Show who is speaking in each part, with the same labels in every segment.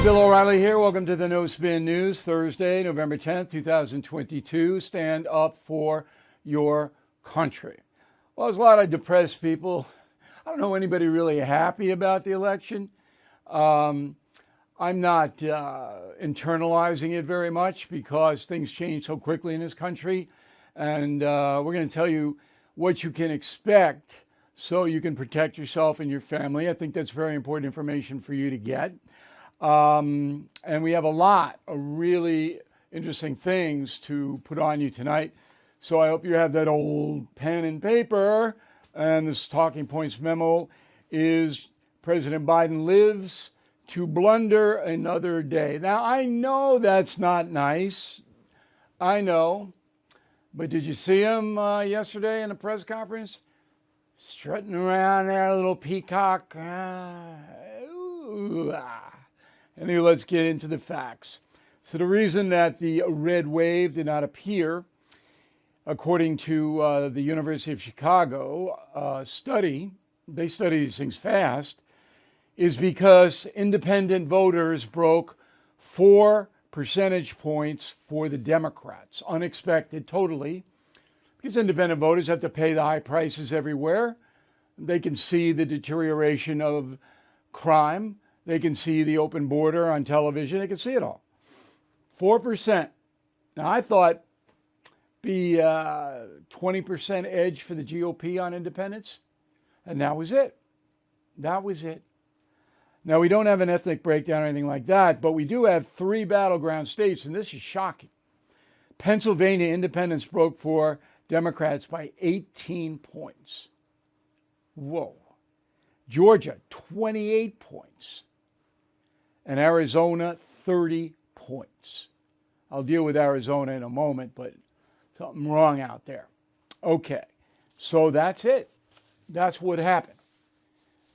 Speaker 1: Bill O'Reilly here. Welcome to the No Spin News, Thursday, November 10th, 2022. Stand up for your country. Well, there's a lot of depressed people. I don't know anybody really happy about the election. I'm not internalizing it very much because things change so quickly in this country. And we're going to tell you what you can expect so you can protect yourself and your family. I think that's very important information for you to get. And we have a lot of really interesting things to put on you tonight. So I hope you have that old pen and paper. And this talking points memo is President Biden lives to blunder another day. Now, I know that's not nice. I know. But did you see him yesterday in a press conference? Strutting around there, a little peacock. Anyway, let's get into the facts. So the reason that the red wave did not appear, according to the University of Chicago study, they study these things fast, is because independent voters broke 4 percentage points for the Democrats. Unexpected, totally, because independent voters have to pay the high prices everywhere. They can see the deterioration of crime. They can see the open border on television. They can see it all. 4%. Now, I thought be 20% edge for the GOP on independents. And that was it. That was it. Now, we don't have an ethnic breakdown or anything like that, but we do have 3 battleground states, and this is shocking. Pennsylvania independents broke for Democrats by 18 points. Whoa. Georgia, 28 points. And Arizona, 30 points. I'll deal with Arizona in a moment, but something wrong out there. Okay, so that's it. That's what happened.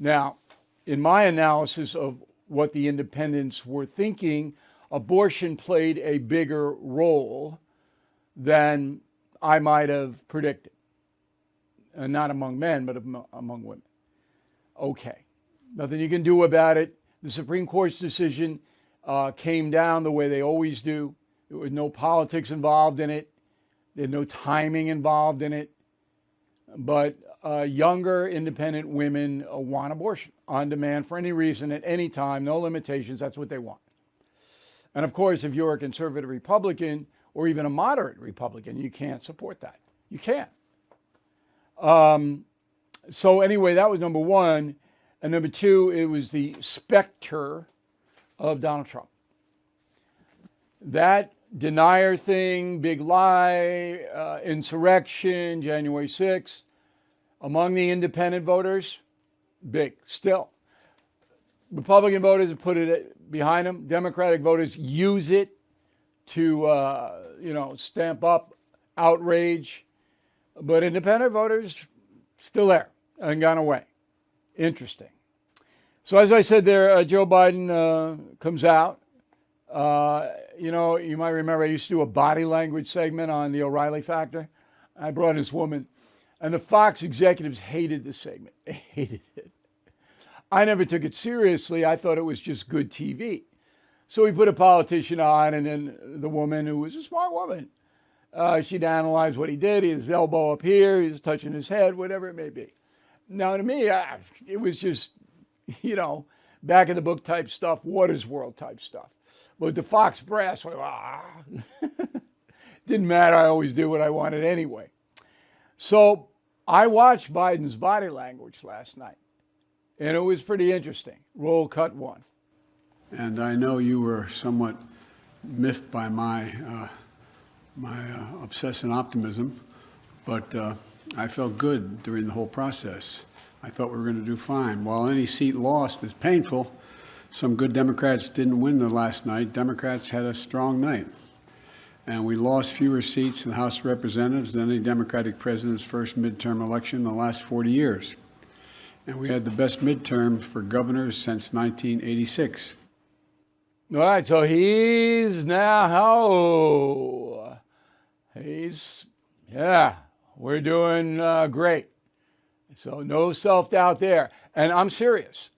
Speaker 1: Now, in my analysis of what the independents were thinking, abortion played a bigger role than I might have predicted. Not among men, but among women. Okay, nothing you can do about it. The Supreme Court's decision came down the way they always do. There was no politics involved in it. There's no timing involved in it. But younger independent women want abortion on demand for any reason at any time, no limitations. That's what they want. And of course, if you're a conservative Republican or even a moderate Republican, you can't support that. You can't. So anyway, that was number one. And number two, it was the specter of Donald Trump. That denier thing, big lie, insurrection, January 6th, among the independent voters, big still. Republican voters have put it behind them. Democratic voters use it to, stamp up outrage. But independent voters, still there, and gone away. Interesting. So as I said there, Joe Biden comes out. You might remember I used to do a body language segment on the O'Reilly Factor. I brought this woman, and the Fox executives hated this segment. They hated it. I never took it seriously. I thought it was just good TV. So we put a politician on, and then the woman, who was a smart woman, she'd analyze what he did. His elbow up here, he was touching his head, whatever it may be. Now, to me, it was just, back of the book type stuff, Water's World type stuff. But the Fox brass, didn't matter. I always did what I wanted anyway. So I watched Biden's body language last night, and it was pretty interesting. Roll cut 1.
Speaker 2: And I know you were somewhat miffed by my obsessive optimism, but I felt good during the whole process. I thought we were going to do fine. While any seat lost is painful, some good Democrats didn't win the last night. Democrats had a strong night. And we lost fewer seats in the House of Representatives than any Democratic president's first midterm election in the last 40 years. And we had the best midterm for governors since 1986.
Speaker 1: All right, so he's now, we're doing great. So no self-doubt there. And I'm serious.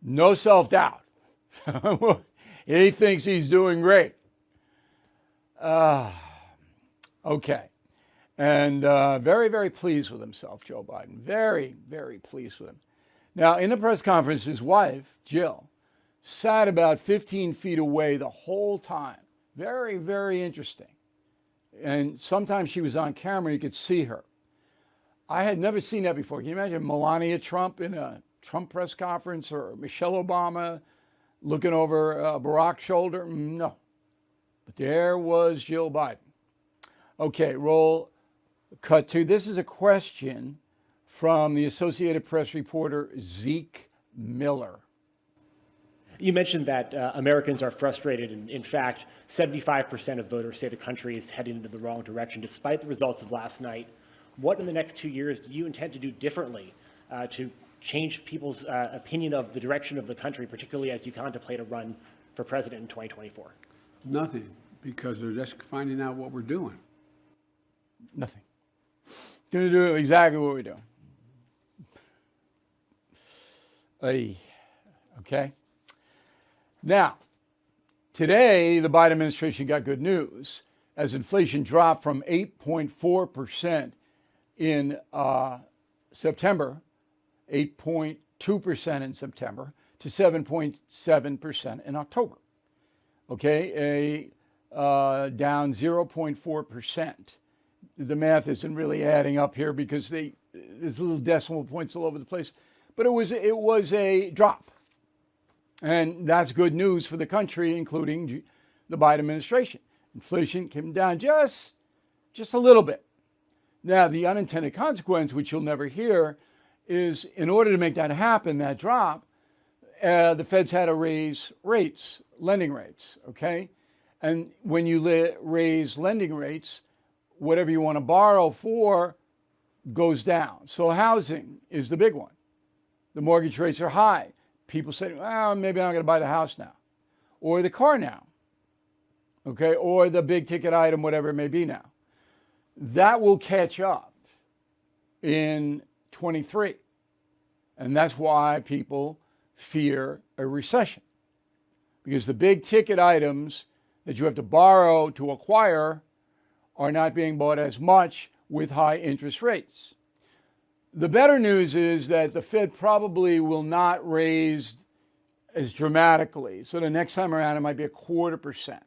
Speaker 1: No self-doubt. He thinks he's doing great. Okay. And very, very pleased with himself, Joe Biden. Very, very pleased with him. Now, in the press conference, his wife, Jill, sat about 15 feet away the whole time. Very, very interesting. And sometimes she was on camera, you could see her. I had never seen that before. Can you imagine Melania Trump in a Trump press conference, or Michelle Obama looking over Barack's shoulder? No. But there was Jill Biden. Okay, roll cut to. This is a question from the Associated Press reporter Zeke Miller.
Speaker 3: You mentioned that Americans are frustrated, and in fact, 75% of voters say the country is heading into the wrong direction. Despite the results of last night, what in the next 2 years do you intend to do differently to change people's opinion of the direction of the country, particularly as you contemplate a run for president in 2024?
Speaker 2: Nothing, because they're just finding out what we're doing.
Speaker 1: Nothing. Going to do exactly what we're doing. Okay. Now, today, the Biden administration got good news as inflation dropped from 8.4% in September, 8.2% in September, to 7.7% in October. Okay, down 0.4%. The math isn't really adding up here because there's little decimal points all over the place, but it was a drop. And that's good news for the country, including the Biden administration. Inflation came down just a little bit. Now, the unintended consequence, which you'll never hear, is in order to make that happen, that drop, the Feds had to raise rates, lending rates, okay? And when you raise lending rates, whatever you want to borrow for goes down. So housing is the big one. The mortgage rates are high. People say, well, maybe I'm going to buy the house now, or the car now, okay, or the big ticket item, whatever it may be now. That will catch up in 23. And that's why people fear a recession, because the big ticket items that you have to borrow to acquire are not being bought as much with high interest rates. The better news is that the Fed probably will not raise as dramatically. So the next time around, it might be 0.25%,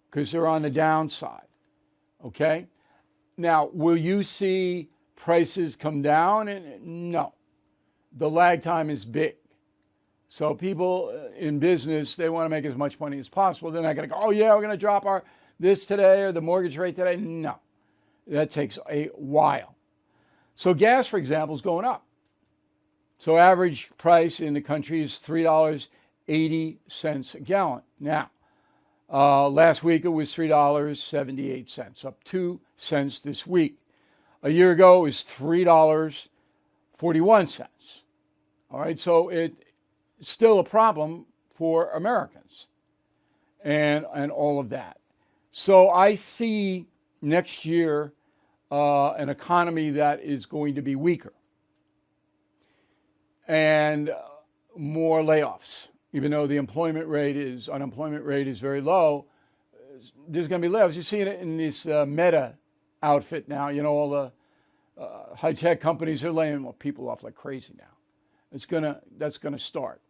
Speaker 1: because they're on the downside. Okay? Now, will you see prices come down? No. The lag time is big. So people in business, they want to make as much money as possible. They're not going to go, oh yeah, we're going to drop this today or the mortgage rate today. No. That takes a while. So gas, for example, is going up. So average price in the country is $3.80 a gallon. Now, last week it was $3.78, up 2 cents this week. A year ago it was $3.41. All right, so it's still a problem for Americans and all of that. So I see next year an economy that is going to be weaker and more layoffs. Even though the unemployment rate is very low, there's going to be layoffs. You see it in this Meta outfit now. You know, all the high-tech companies are laying people off like crazy now. That's going to start.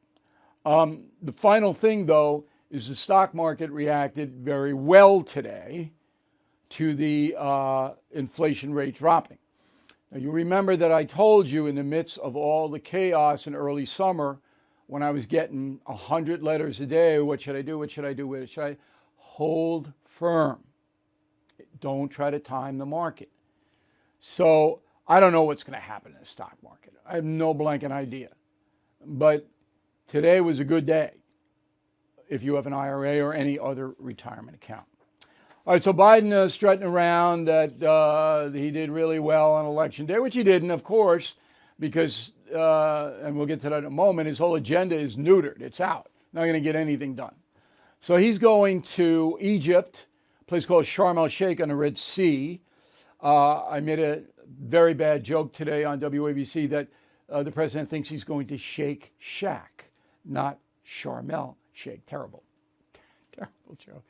Speaker 1: The final thing, though, is the stock market reacted very well today to the inflation rate dropping. Now, you remember that I told you in the midst of all the chaos in early summer, when I was getting 100 letters a day, what should I do? What should I do? What should I hold firm? Don't try to time the market. So I don't know what's going to happen in the stock market. I have no blanket idea. But today was a good day if you have an IRA or any other retirement account. All right, so Biden strutting around that he did really well on election day, which he didn't, of course, because, and we'll get to that in a moment, his whole agenda is neutered. It's out. Not going to get anything done. So he's going to Egypt, a place called Sharm el-Sheikh on the Red Sea. I made a very bad joke today on WABC that the president thinks he's going to Shake Shack, not Sharm el-Sheikh. shake. Terrible. Terrible joke.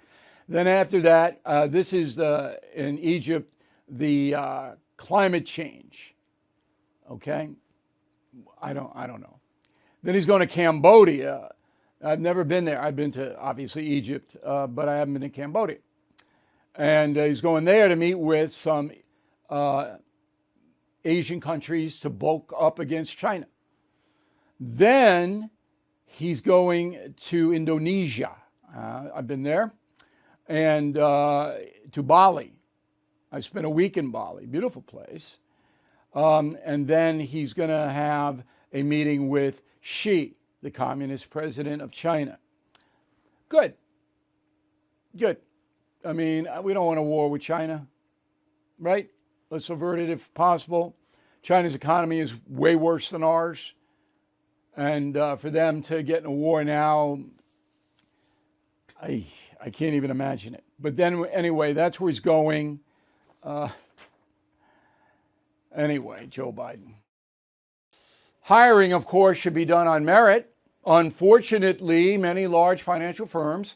Speaker 1: Then after that, this is in Egypt, the climate change. Okay? I don't know. Then he's going to Cambodia. I've never been there. I've been to, obviously, Egypt, but I haven't been to Cambodia. And he's going there to meet with some Asian countries to bulk up against China. Then he's going to Indonesia. I've been there. And to Bali. I spent a week in Bali. Beautiful place. And then he's going to have a meeting with Xi, the communist president of China. Good. Good. I mean, we don't want a war with China, right? Let's avert it if possible. China's economy is way worse than ours. And for them to get in a war now, I can't even imagine it. But then, anyway, that's where he's going. Anyway, Joe Biden. Hiring, of course, should be done on merit. Unfortunately, many large financial firms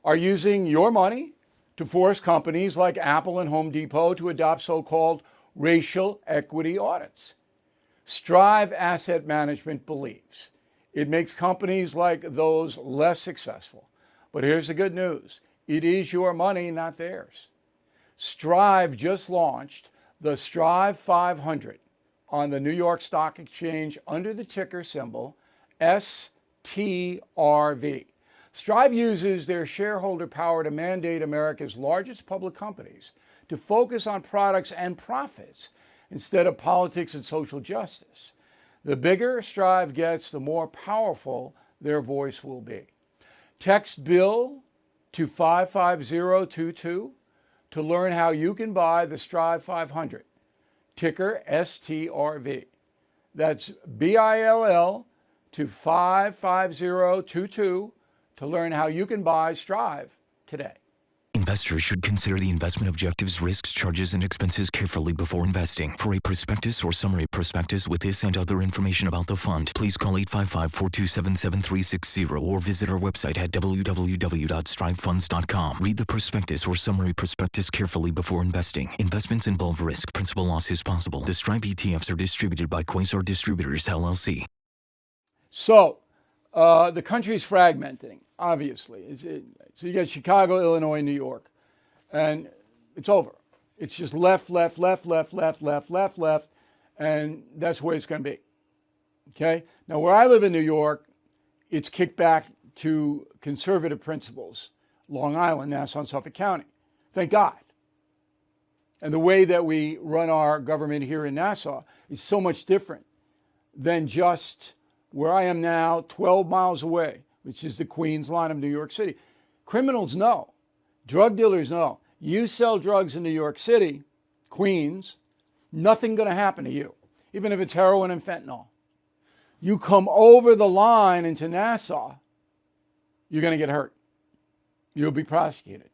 Speaker 1: are using your money to force companies like Apple and Home Depot to adopt so-called racial equity audits. Strive Asset Management believes it makes companies like those less successful. But here's the good news. It is your money, not theirs. Strive just launched the Strive 500 on the New York Stock Exchange under the ticker symbol STRV. Strive uses their shareholder power to mandate America's largest public companies to focus on products and profits instead of politics and social justice. The bigger Strive gets, the more powerful their voice will be. Text BILL to 55022 to learn how you can buy the Strive 500, ticker STRV. That's BILL to 55022 to learn how you can buy Strive today.
Speaker 4: Investors should consider the investment objectives, risks, charges, and expenses carefully before investing. For a prospectus or summary prospectus with this and other information about the fund, please call 855-427-7360 or visit our website at www.strivefunds.com. Read the prospectus or summary prospectus carefully before investing. Investments involve risk. Principal loss is possible. The Strive ETFs are distributed by Quasar Distributors, LLC.
Speaker 1: So, the country's fragmenting, obviously. So you got Chicago, Illinois, New York, and it's over. It's just left, left, left, left, left, left, left, left, and that's where it's going to be. Okay? Now, where I live in New York, it's kicked back to conservative principles. Long Island, Nassau, and Suffolk County. Thank God. And the way that we run our government here in Nassau is so much different than just where I am now, 12 miles away, which is the Queens line of New York City. Criminals know. Drug dealers know. You sell drugs in New York City, Queens, nothing going to happen to you, even if it's heroin and fentanyl. You come over the line into Nassau, you're going to get hurt. You'll be prosecuted.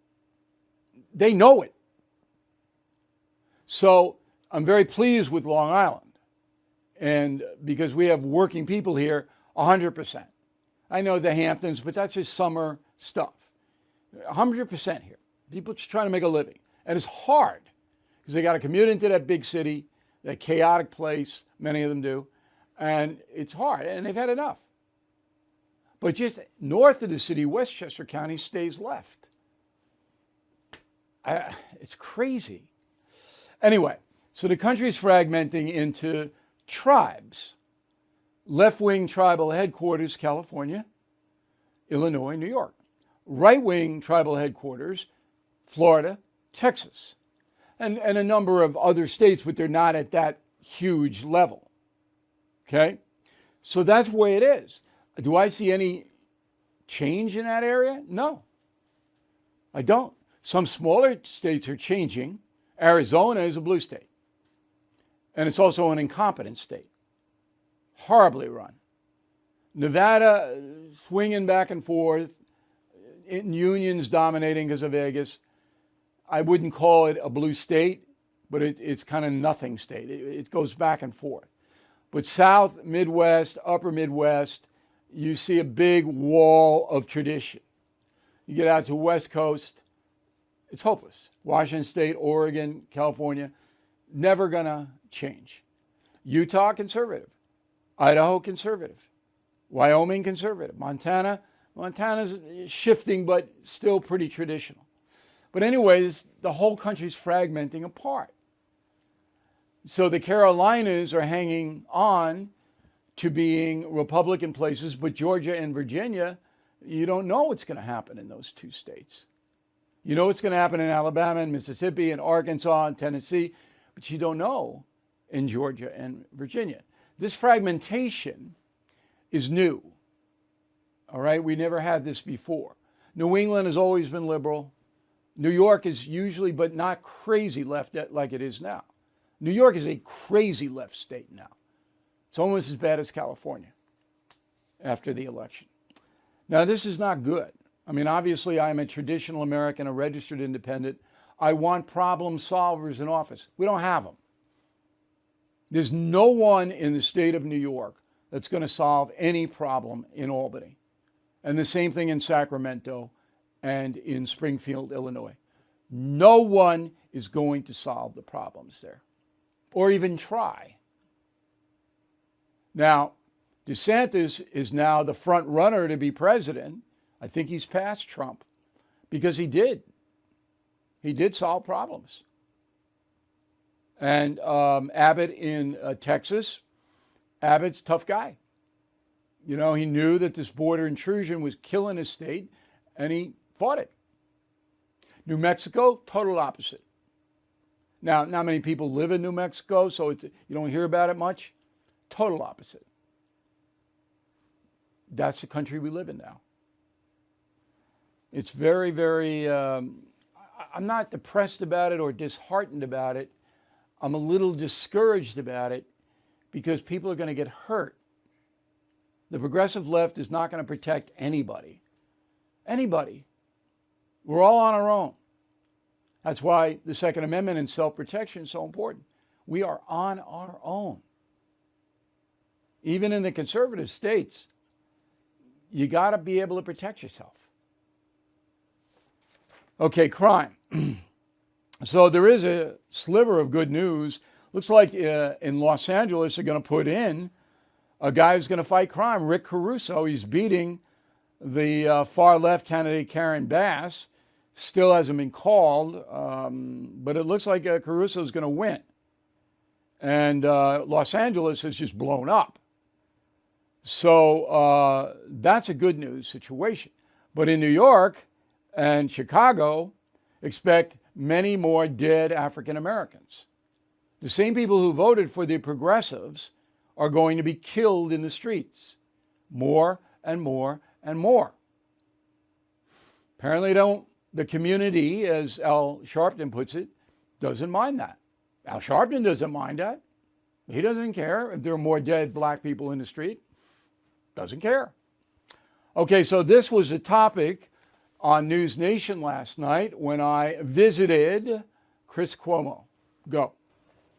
Speaker 1: They know it. So I'm very pleased with Long Island. And because we have working people here, 100%. I know the Hamptons, but that's just summer stuff. 100% here. People just trying to make a living. And it's hard because they got to commute into that big city, that chaotic place, many of them do. And it's hard, and they've had enough. But just north of the city, Westchester County stays left. It's crazy. Anyway, so the country's fragmenting into tribes. Left-wing tribal headquarters, California, Illinois, New York. Right-wing tribal headquarters, Florida, Texas. And a number of other states, but they're not at that huge level. Okay? So that's the way it is. Do I see any change in that area? No. I don't. Some smaller states are changing. Arizona is a blue state. And it's also an incompetent state. Horribly run. Nevada swinging back and forth, unions dominating because of Vegas. I wouldn't call it a blue state, but it's kind of nothing state. It goes back and forth. But South, Midwest, Upper Midwest, you see a big wall of tradition. You get out to West Coast, it's hopeless. Washington State, Oregon, California, never gonna change. Utah, conservative. Idaho, conservative. Wyoming, conservative. Montana's shifting, but still pretty traditional. But anyways, the whole country's fragmenting apart. So the Carolinas are hanging on to being Republican places, but Georgia and Virginia, you don't know what's going to happen in those two states. You know what's going to happen in Alabama and Mississippi and Arkansas and Tennessee, but you don't know in Georgia and Virginia. This fragmentation is new. All right, we never had this before. New England has always been liberal. New York is usually, but not crazy left like it is now. New York is a crazy left state now. It's almost as bad as California after the election. Now, this is not good. I mean, obviously, I'm a traditional American, a registered independent. I want problem solvers in office. We don't have them. There's no one in the state of New York that's going to solve any problem in Albany. And the same thing in Sacramento and in Springfield, Illinois. No one is going to solve the problems there, or even try. Now, DeSantis is now the front runner to be president. I think he's passed Trump because he did. He did solve problems. And Abbott in Texas, Abbott's a tough guy. You know, he knew that this border intrusion was killing his state, and he fought it. New Mexico, total opposite. Now, not many people live in New Mexico, so you don't hear about it much. Total opposite. That's the country we live in now. It's very, very, I'm not depressed about it or disheartened about it. I'm a little discouraged about it because people are going to get hurt. The progressive left is not going to protect anybody. Anybody. We're all on our own. That's why the Second Amendment and self-protection is so important. We are on our own. Even in the conservative states, you got to be able to protect yourself. Okay, crime. So there is a sliver of good news. Looks like in Los Angeles, they're going to put in a guy who's going to fight crime, Rick Caruso. He's beating the far left candidate, Karen Bass. Still hasn't been called, but it looks like Caruso is going to win. And Los Angeles has just blown up. So that's a good news situation. But in New York and Chicago, expect many more dead African Americans. The same people who voted for the progressives are going to be killed in the streets. More and more and more. Apparently the community, as Al Sharpton puts it, doesn't mind that. Al Sharpton doesn't mind that. He doesn't care if there are more dead black people in the street. Doesn't care. Okay, so this was a topic on News Nation last night when I visited Chris Cuomo. Go.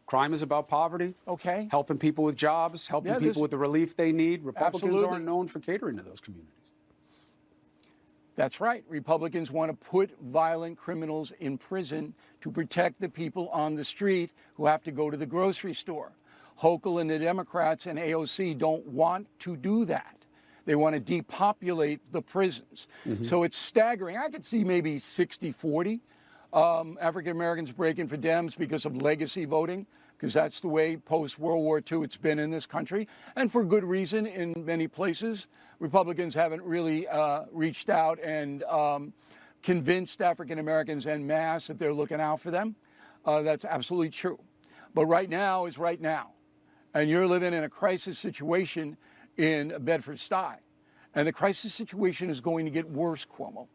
Speaker 5: Crime is about poverty.
Speaker 1: Okay.
Speaker 5: Helping people with jobs, helping people with the relief they need. Republicans
Speaker 1: Absolutely.
Speaker 5: aren't known for catering to those communities.
Speaker 1: That's right. Republicans want to put violent criminals in prison to protect the people on the street who have to go to the grocery store. Hochul and the Democrats and AOC don't want to do that. They want to depopulate the prisons. Mm-hmm. So it's staggering. I could see maybe 60-40 African Americans breaking for Dems because of legacy voting, because that's the way post-World War II it's been in this country. And for good reason in many places. Republicans haven't really reached out and convinced African Americans en masse that they're looking out for them. That's absolutely true. But right now is right now. And you're living in a crisis situation in Bedford-Stuy. And the crisis situation is going to get worse, Cuomo.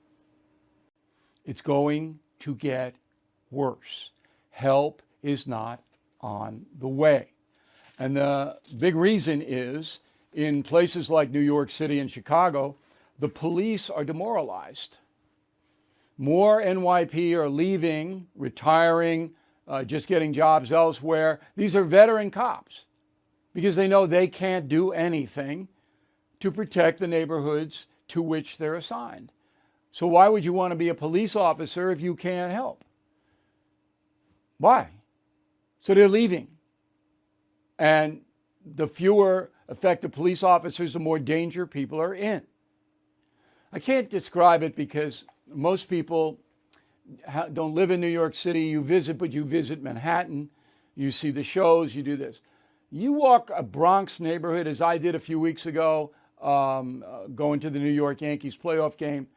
Speaker 1: It's going to get worse. Help is not on the way. And the big reason is in places like New York City and Chicago, the police are demoralized. More NYP are leaving, retiring, just getting jobs elsewhere. These are veteran cops because they know they can't do anything to protect the neighborhoods to which they're assigned. So why would you want to be a police officer if you can't help? Why? So they're leaving. And the fewer effective police officers, the more danger people are in. I can't describe it because most people don't live in New York City. You visit, but you visit Manhattan. You see the shows, you do this. You walk a Bronx neighborhood, as I did a few weeks ago, going to the New York Yankees playoff game.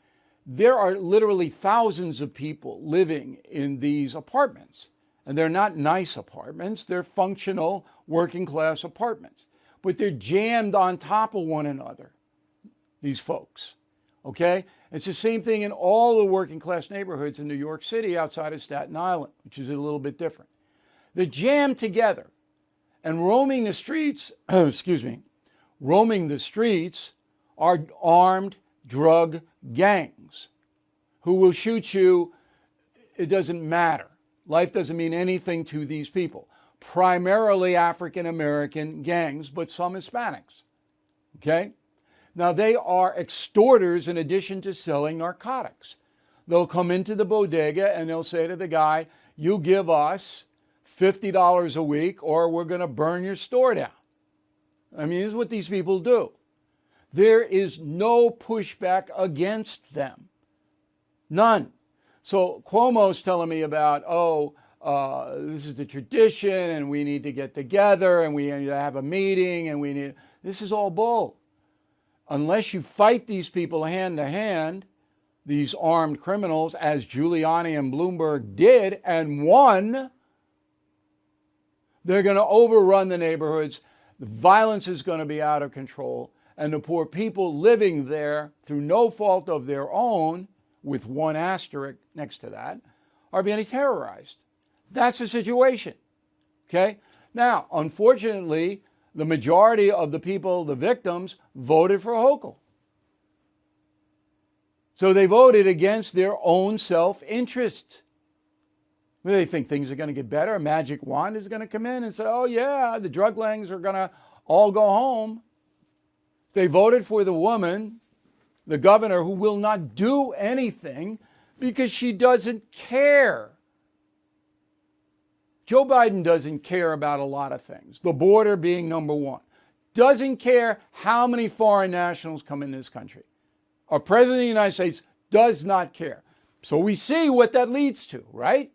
Speaker 1: There are literally thousands of people living in these apartments. And they're not nice apartments. They're functional, working class apartments. But they're jammed on top of one another, these folks. Okay? It's the same thing in all the working class neighborhoods in New York City outside of Staten Island, which is a little bit different. They're jammed together. And roaming the streets, roaming the streets are armed drug gangs who will shoot you. It doesn't matter. Life doesn't mean anything to these people. Primarily African American gangs, but some Hispanics. Okay? Now they are extorters in addition to selling narcotics. They'll come into the bodega and they'll say to the guy, you give us $50 a week or we're going to burn your store down. I mean, this is what these people do. There is no pushback against them. None. So Cuomo's telling me about, this is the tradition and we need to get together and we need to have a meeting and this is all bull. Unless you fight these people hand to hand, these armed criminals, as Giuliani and Bloomberg did and won, they're going to overrun the neighborhoods. The violence is going to be out of control. And the poor people living there through no fault of their own, with one asterisk next to that, are being terrorized. That's the situation. Okay? Now, unfortunately, the majority of the people, the victims, voted for Hochul. So they voted against their own self-interest. They think things are going to get better. A magic wand is going to come in and say, oh yeah, the drug langs are going to all go home. They voted for the woman, the governor, who will not do anything because she doesn't care. Joe Biden doesn't care about a lot of things, the border being number one. Doesn't care how many foreign nationals come in this country. Our president of the United States does not care. So we see what that leads to, right?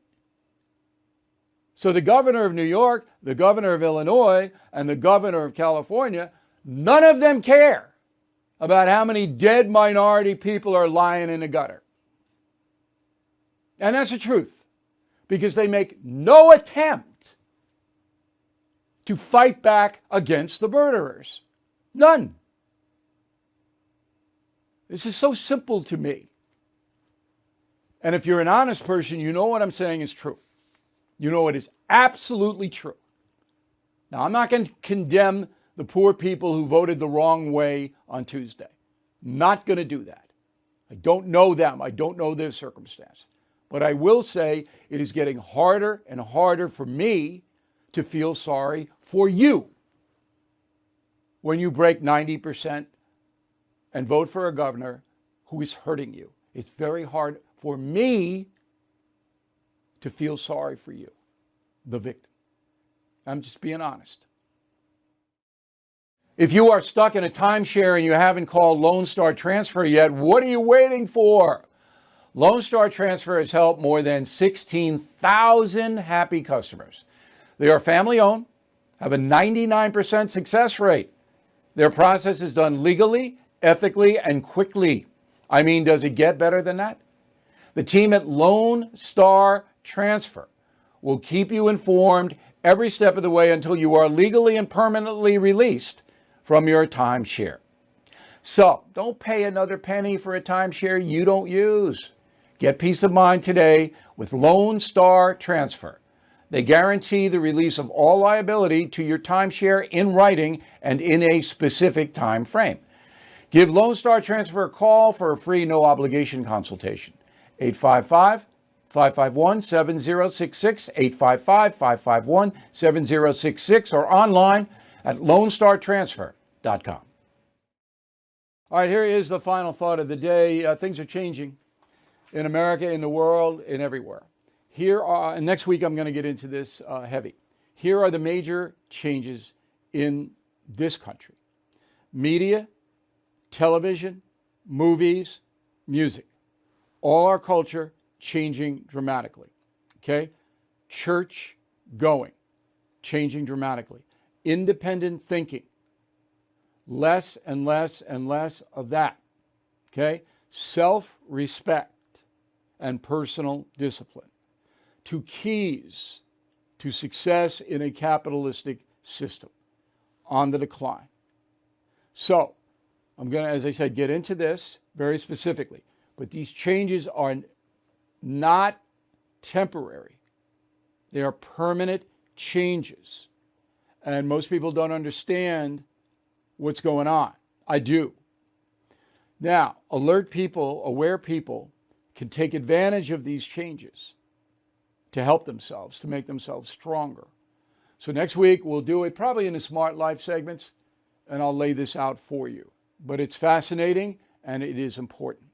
Speaker 1: So the governor of New York, the governor of Illinois, and the governor of California, none of them care about how many dead minority people are lying in the gutter. And that's the truth, because they make no attempt to fight back against the murderers. None. This is so simple to me. And if you're an honest person, you know what I'm saying is true. You know it is absolutely true. Now, I'm not going to condemn the poor people who voted the wrong way on Tuesday. Not going to do that. I don't know them. I don't know their circumstance. But I will say it is getting harder and harder for me to feel sorry for you when you break 90% and vote for a governor who is hurting you. It's very hard for me to feel sorry for you, the victim. I'm just being honest. If you are stuck in a timeshare and you haven't called Lone Star Transfer yet, what are you waiting for? Lone Star Transfer has helped more than 16,000 happy customers. They are family-owned, have a 99% success rate. Their process is done legally, ethically, and quickly. I mean, does it get better than that? The team at Lone Star Transfer will keep you informed every step of the way until you are legally and permanently released from your timeshare. So don't pay another penny for a timeshare you don't use. Get peace of mind today with Lone Star Transfer. They guarantee the release of all liability to your timeshare in writing and in a specific time frame. Give Lone Star Transfer a call for a free no-obligation consultation. 855-551-7066, 855-551-7066, or online at lonestartransfer.com. All right, here is the final thought of the day. Things are changing in America, in the world, and everywhere. And next week I'm going to get into this heavy. Here are the major changes in this country: media, television, movies, music. All our culture changing dramatically. Okay? Church going, changing dramatically. Independent thinking, less and less and less of that. Okay? Self-respect and personal discipline. Two keys to success in a capitalistic system on the decline. So, I'm going to, as I said, get into this very specifically. But these changes are not temporary. They are permanent changes. And most people don't understand what's going on. I do. Now, aware people can take advantage of these changes to help themselves, to make themselves stronger. So next week, we'll do it probably in the Smart Life segments, and I'll lay this out for you. But it's fascinating, and it is important.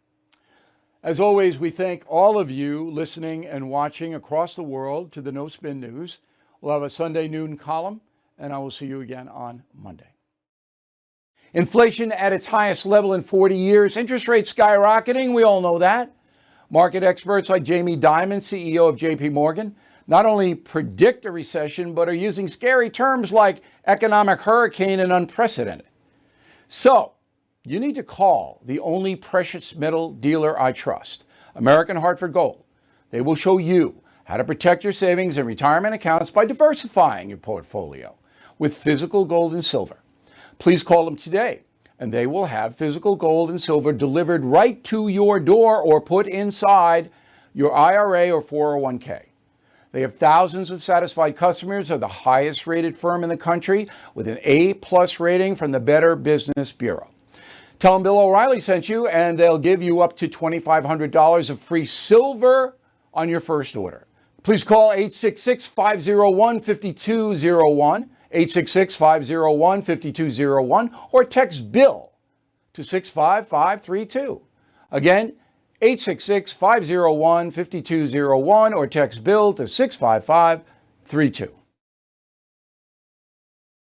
Speaker 1: As always, we thank all of you listening and watching across the world to the No Spin News. We'll have a Sunday noon column, and I will see you again on Monday. Inflation at its highest level in 40 years. Interest rates skyrocketing. We all know that. Market experts like Jamie Dimon, CEO of JP Morgan, not only predict a recession, but are using scary terms like economic hurricane and unprecedented. So, you need to call the only precious metal dealer I trust, American Hartford Gold. They will show you how to protect your savings and retirement accounts by diversifying your portfolio with physical gold and silver. Please call them today, and they will have physical gold and silver delivered right to your door or put inside your IRA or 401k. They have thousands of satisfied customers, are the highest rated firm in the country with an A+ rating from the Better Business Bureau. Tell them Bill O'Reilly sent you, and they'll give you up to $2,500 of free silver on your first order. Please call 866-501-5201, 866-501-5201, or text BILL to 65532. Again, 866-501-5201, or text BILL to 65532.